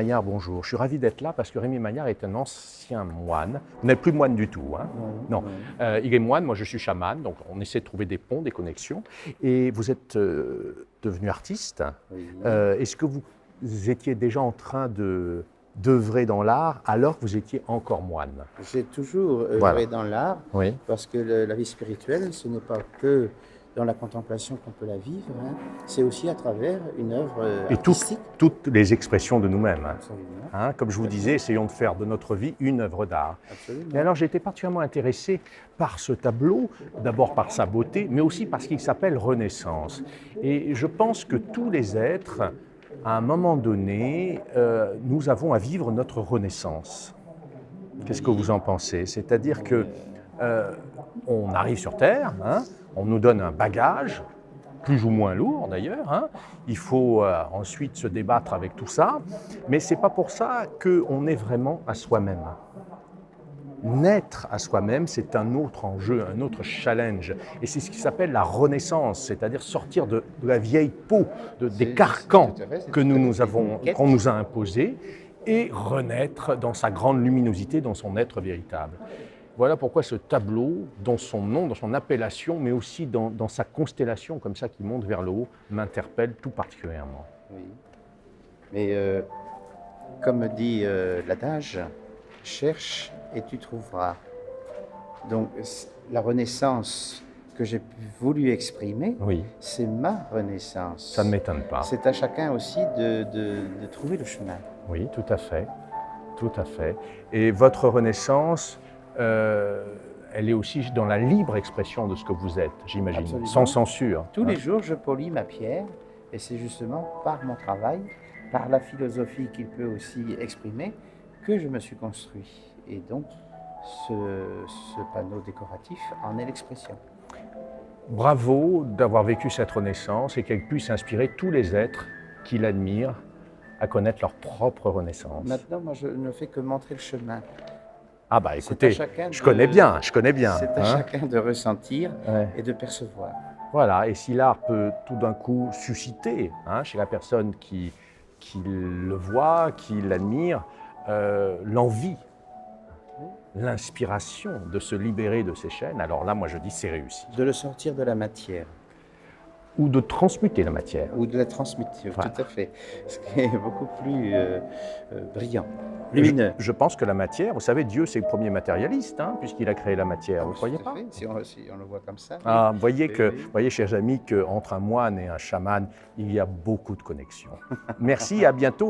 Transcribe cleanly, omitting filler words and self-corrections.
Maillard, bonjour. Je suis ravi d'être là parce que Rémi Maillard est un ancien moine. Vous n'êtes plus moine du tout, hein? Non. Il est moine, moi je suis chaman, donc on essaie de trouver des ponts, des connexions. Et vous êtes devenu artiste. Oui. Est-ce que vous étiez déjà en train d'œuvrer dans l'art alors que vous étiez encore moine? J'ai toujours œuvré Voilà. dans l'art Oui. parce que la vie spirituelle, ce n'est pas que dans la contemplation qu'on peut la vivre, hein. C'est aussi à travers une œuvre Et artistique. toutes les expressions de nous-mêmes. Hein. Absolument. Hein, comme je vous disais, essayons de faire de notre vie une œuvre d'art. Absolument. Et alors j'ai été particulièrement intéressé par ce tableau, d'abord par sa beauté, mais aussi parce qu'il s'appelle Renaissance. Et je pense que tous les êtres, à un moment donné, nous avons à vivre notre renaissance. Qu'est-ce que vous en pensez? C'est-à-dire que on arrive sur Terre, hein, on nous donne un bagage, plus ou moins lourd d'ailleurs. Hein. Il faut ensuite se débattre avec tout ça, mais ce n'est pas pour ça qu'on est vraiment à soi-même. Naître à soi-même, c'est un autre enjeu, un autre challenge. Et c'est ce qui s'appelle la renaissance, c'est-à-dire sortir de la vieille peau, des carcans qu'on nous a imposés, et renaître dans sa grande luminosité, dans son être véritable. Voilà pourquoi ce tableau, dans son nom, dans son appellation, mais aussi dans sa constellation comme ça qui monte vers le haut, m'interpelle tout particulièrement. Oui. Mais comme dit l'adage, cherche et tu trouveras. Donc la renaissance que j'ai voulu exprimer, Oui, c'est ma renaissance. ça ne m'étonne pas. C'est à chacun aussi de trouver le chemin. Oui, tout à fait. Tout à fait. Et votre renaissance, elle est aussi dans la libre expression de ce que vous êtes, j'imagine, Absolument. sans censure. Tous les jours, je polis ma pierre, et c'est justement par mon travail, par la philosophie qu'il peut aussi exprimer, que je me suis construit. Et donc, ce panneau décoratif en est l'expression. Bravo d'avoir vécu cette renaissance et qu'elle puisse inspirer tous les êtres qui l'admirent à connaître leur propre renaissance. Maintenant, moi, je ne fais que montrer le chemin. Ah bah écoutez, je connais bien. C'est à Hein. chacun de ressentir Ouais. et de percevoir. Voilà, et si l'art peut tout d'un coup susciter chez la personne qui le voit, qui l'admire, l'envie, l'inspiration de se libérer de ces chaînes, alors là, moi je dis c'est réussi. De le sortir de la matière. Ou de transmuter la matière. Ou de la transmuter, Voilà. tout à fait. Ce qui est beaucoup plus brillant, lumineux. Je pense que la matière, vous savez, Dieu c'est le premier matérialiste, puisqu'il a créé la matière, vous ne croyez Tout à pas? fait. Si on le voit comme ça. Ah, vous voyez, Oui. voyez, chers amis, qu'entre un moine et un chaman, il y a beaucoup de connexions. Merci, à bientôt.